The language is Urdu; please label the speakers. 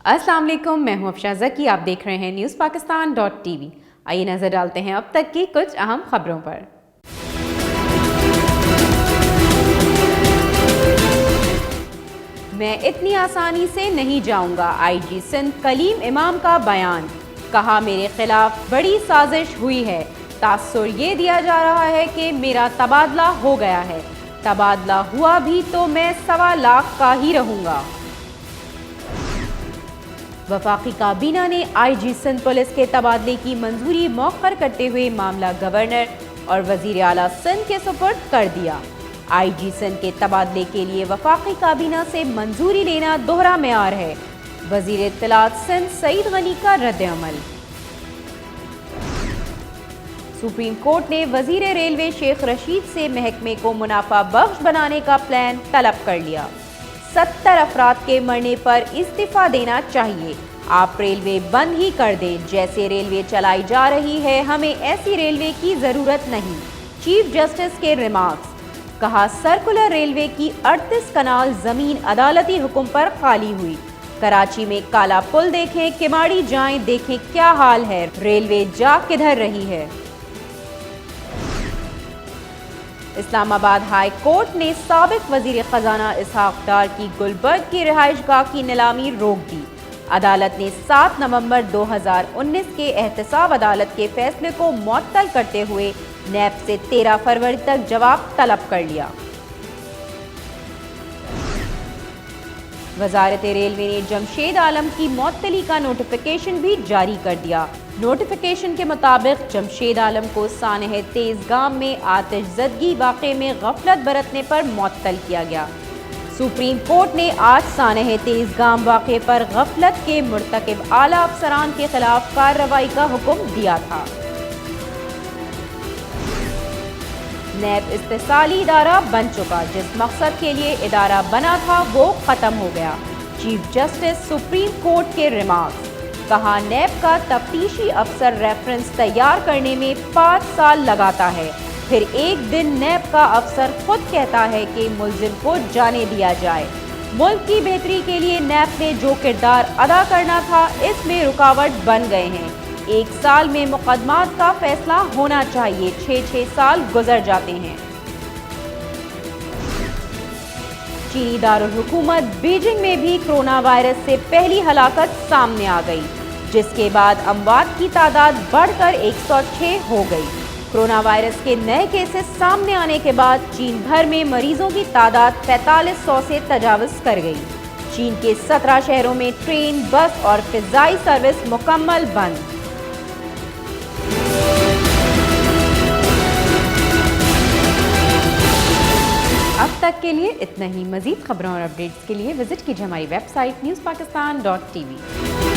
Speaker 1: السلام علیکم، میں ہوں افشا زکی، آپ دیکھ رہے ہیں نیوز پاکستان .tv۔ آئیے نظر ڈالتے ہیں اب تک کی کچھ اہم خبروں پر۔ میں اتنی آسانی سے نہیں جاؤں گا، آئی جی سندھ کلیم امام کا بیان۔ کہا میرے خلاف بڑی سازش ہوئی ہے، تاثر یہ دیا جا رہا ہے کہ میرا تبادلہ ہو گیا ہے، تبادلہ ہوا بھی تو میں 1.25 لاکھ کا ہی رہوں گا۔ وفاقی کابینہ نے آئی جی سندھ پولیس کے تبادلے کی منظوری مؤخر کرتے ہوئے معاملہ گورنر اور وزیر اعلیٰ سندھ کے سپرد کر دیا۔ آئی جی سندھ کے تبادلے کے لیے وفاقی کابینہ سے منظوری لینا دوہرا معیار ہے، وزیر اطلاعات سندھ سعید غنی کا رد عمل۔ سپریم کورٹ نے وزیر ریلوے شیخ رشید سے محکمے کو منافع بخش بنانے کا پلان طلب کر لیا۔ 70 افراد کے مرنے پر استعفیٰ دینا چاہیے، آپ ریلوے بند ہی کر دیں، جیسے ریلوے چلائی جا رہی ہے ہمیں ایسی ریلوے کی ضرورت نہیں، چیف جسٹس کے ریمارکس۔ کہا سرکولر ریلوے کی 38 کنال زمین عدالتی حکم پر خالی ہوئی، کراچی میں کالا پل دیکھیں، کماڑی جائیں دیکھیں کیا حال ہے، ریلوے جا کدھر رہی ہے۔ اسلام آباد ہائی کورٹ نے سابق وزیر خزانہ اسحاق ڈار کی گلبرگ کی رہائش گاہ کی نیلامی روک دی۔ عدالت نے 7 نومبر 2019 کے احتساب عدالت کے فیصلے کو معطل کرتے ہوئے نیب سے 13 فروری تک جواب طلب کر لیا۔ وزارت ریلوے نے جمشید عالم کی معطلی کا نوٹیفیکیشن بھی جاری کر دیا۔ نوٹیفیکیشن کے مطابق جمشید عالم کو سانحہ تیز گام میں آتش زدگی واقعے میں غفلت برتنے پر معطل کیا گیا۔ سپریم کورٹ نے آج سانحہ تیز گام واقعے پر غفلت کے مرتکب اعلیٰ افسران کے خلاف کارروائی کا حکم دیا تھا۔ نیب استحصالی ادارہ بن چکا، جس مقصد کے لیے ادارہ بنا تھا وہ ختم ہو گیا، چیف جسٹس سپریم کورٹ کے ریمارکس۔ کہا نیب کا تفتیشی افسر ریفرنس تیار کرنے میں 5 سال لگاتا ہے، پھر ایک دن نیب کا افسر خود کہتا ہے کہ ملزم کو جانے دیا جائے۔ ملک کی بہتری کے لیے نیب نے جو کردار ادا کرنا تھا اس میں رکاوٹ بن گئے ہیں۔ 1 سال میں مقدمات کا فیصلہ ہونا چاہیے، 6 سال گزر جاتے ہیں۔ چینی دارالحکومت بیجنگ میں بھی کرونا وائرس سے پہلی ہلاکت سامنے آ گئی، جس کے بعد اموات کی تعداد بڑھ کر 106 ہو گئی۔ کرونا وائرس کے نئے کیسز سامنے آنے کے بعد چین بھر میں مریضوں کی تعداد 4500 سے تجاوز کر گئی۔ چین کے 17 شہروں میں ٹرین، بس اور فضائی سروس مکمل بند۔ اب تک کے لیے اتنا ہی، مزید خبروں اور اپڈیٹس کے لیے وزٹ کیجیے ہماری ویب سائٹ newspakistan.tv۔